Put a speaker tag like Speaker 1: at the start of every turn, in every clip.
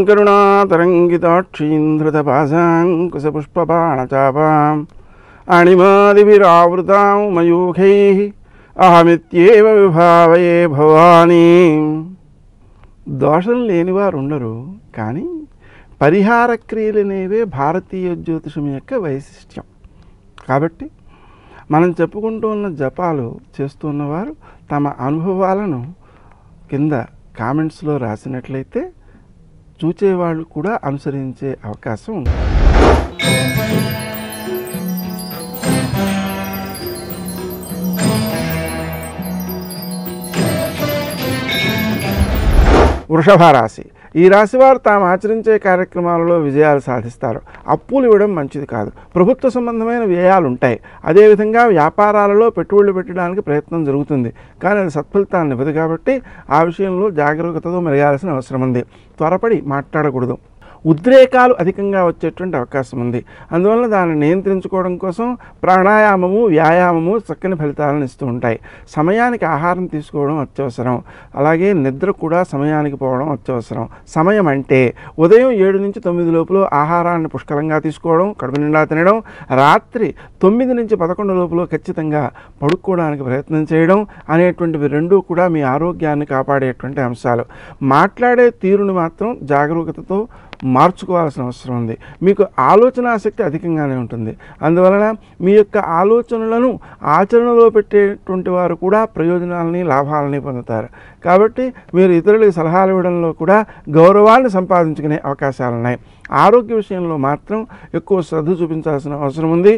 Speaker 1: కరుణాతరంగితాక్షీంధృతపాశాంకుశపుష్పబాణచాపాం అణిమాదిభిరావృతాం మయూఖైః అహమిత్యేవ విభావయే భవానీ. దోషం లేనివారు ఉండరు, కానీ పరిహార క్రియలనేవే భారతీయ జ్యోతిషం యొక్క వైశిష్ట్యం. కాబట్టి మనం చెప్పుకుంటూ ఉన్న జపాలు చేస్తున్నవారు తమ అనుభవాలను కింద కామెంట్స్లో రాసినట్లయితే చూచేవాళ్ళు కూడా అనుసరించే అవకాశం ఉంది. వృషభ రాశి. ఈ రాశి వారు తాము ఆచరించే కార్యక్రమాలలో విజయాలు సాధిస్తారు. అప్పులు ఇవ్వడం మంచిది కాదు. ప్రభుత్వ సంబంధమైన వ్యయాలు ఉంటాయి. అదేవిధంగా వ్యాపారాలలో పెట్టుబడులు పెట్టడానికి ప్రయత్నం జరుగుతుంది, కానీ అది సత్ఫలితాన్ని ఇవ్వదు. కాబట్టి ఆ విషయంలో జాగరూకతతో మెరగాల్సిన అవసరం ఉంది. త్వరపడి మాట్లాడకూడదు. ఉద్రేకాలు అధికంగా వచ్చేటువంటి అవకాశం ఉంది. అందువల్ల దాన్ని నియంత్రించుకోవడం కోసం ప్రాణాయామము, వ్యాయామము చక్కని ఫలితాలను ఇస్తూ ఉంటాయి. సమయానికి ఆహారం తీసుకోవడం అత్యవసరం. అలాగే నిద్ర కూడా సమయానికి పోవడం అత్యవసరం. సమయం అంటే ఉదయం 7 నుంచి 9 లోపల ఆహారాన్ని పుష్కలంగా తీసుకోవడం, కడుపు నిండా తినడం, రాత్రి 9 నుంచి 11 లోపల ఖచ్చితంగా పడుకోవడానికి ప్రయత్నం చేయడం అనేటువంటివి రెండూ కూడా మీ ఆరోగ్యాన్ని కాపాడేటువంటి అంశాలు. మాట్లాడే తీరుని మాత్రం జాగరూకతతో మార్చుకోవాల్సిన అవసరం ఉంది. మీకు ఆలోచనాశక్తి అధికంగానే ఉంటుంది. అందువలన మీ యొక్క ఆలోచనలను ఆచరణలో పెట్టేటువంటి వారు కూడా ప్రయోజనాలని, లాభాలని పొందుతారు. కాబట్టి మీరు ఇతరులకు సలహాలు ఇవ్వడంలో కూడా గౌరవాన్ని సంపాదించుకునే అవకాశాలు ఉన్నాయి. ఆరోగ్య విషయంలో మాత్రం ఎక్కువ శ్రద్ధ చూపించాల్సిన అవసరం ఉంది.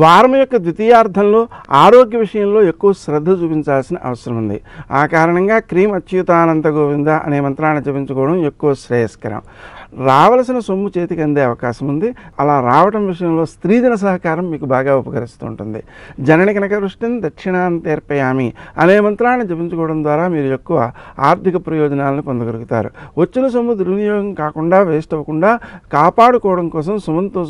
Speaker 1: వారం యొక్క ద్వితీయార్థంలో ఆరోగ్య విషయంలో ఎక్కువ శ్రద్ధ చూపించాల్సిన అవసరం ఉంది. ఆ కారణంగా క్రీం అచ్యుతానంత గోవింద అనే మంత్రాన్ని జపించుకోవడం ఎక్కువ శ్రేయస్కరం. రావలసిన సొమ్ము చేతికి అందే అవకాశం ఉంది. అలా రావడం విషయంలో స్త్రీజన సహకారం మీకు బాగా ఉపకరిస్తూ ఉంటుంది. జనని కనక వృష్టిని దక్షిణాంతేర్పయామి అనే మంత్రాన్ని జపించుకోవడం ద్వారా మీరు ఎక్కువ ఆర్థిక ప్రయోజనాలను పొందగలుగుతారు. వచ్చిన సొమ్ము దుర్వినియోగం కాకుండా, వేస్ట్ అవ్వకుండా కాపాడుకోవడం కోసం సుమంతో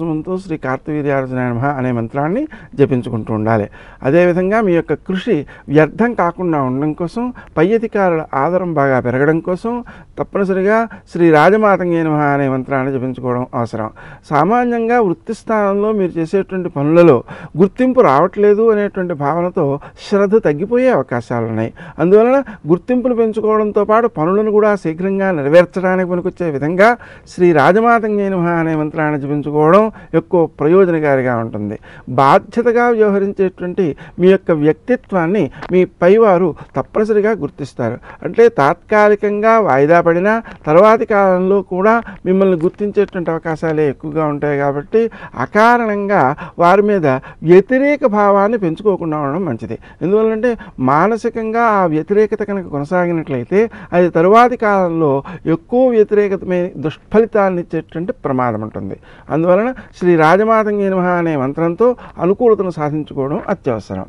Speaker 1: శ్రీ కార్తవీర్యార్జునాయ నమః అనే మంత్రాన్ని జపించుకుంటూ ఉండాలి. అదేవిధంగా మీ యొక్క కృషి వ్యర్థం కాకుండా ఉండడం కోసం, పై అధికారుల ఆదరం బాగా పెరగడం కోసం తప్పనిసరిగా శ్రీ రాజమాతంగే నమః అనే మంత్రాన్ని జపించుకోవడం అవసరం. సామాన్యంగా వృత్తి స్థానంలో మీరు చేసేటువంటి పనులలో గుర్తింపు రావట్లేదు అనేటువంటి భావనతో శ్రద్ధ తగ్గిపోయే అవకాశాలు ఉన్నాయి. అందువలన గుర్తింపును పెంచుకోవడంతో పాటు పనులను కూడా శీఘ్రంగా నెరవేర్చడానికి పనికొచ్చే విధంగా శ్రీ రాజమాతంగే నమః అనే మంత్రాన్ని జపించుకోవడం ఎక్కువ ప్రయోజనకారిగా ఉంటుంది. బాధ్యతగా వ్యవహరించేటువంటి మీ యొక్క వ్యక్తిత్వాన్ని మీ పైవారు తప్పనిసరిగా గుర్తిస్తారు. అంటే తాత్కాలికంగా వాయిదా పడినా తర్వాతి కాలంలో కూడా మిమ్మల్ని గుర్తించేటువంటి అవకాశాలే ఎక్కువగా ఉంటాయి. కాబట్టి అకారణంగా వారి మీద వ్యతిరేక భావాన్ని పెంచుకోకుండా ఉండడం మంచిది. ఎందువల్లంటే మానసికంగా ఆ వ్యతిరేకత కనుక కొనసాగినట్లయితే అది తరువాతి కాలంలో ఎక్కువ వ్యతిరేకతమే దుష్ఫలితాన్ని ఇచ్చేటువంటి ప్రమాదం ఉంటుంది. అందువలన శ్రీ రాజమాతంగే నమః అనే మంత్రంతో అనుకూలతను సాధించుకోవడం అత్యవసరం.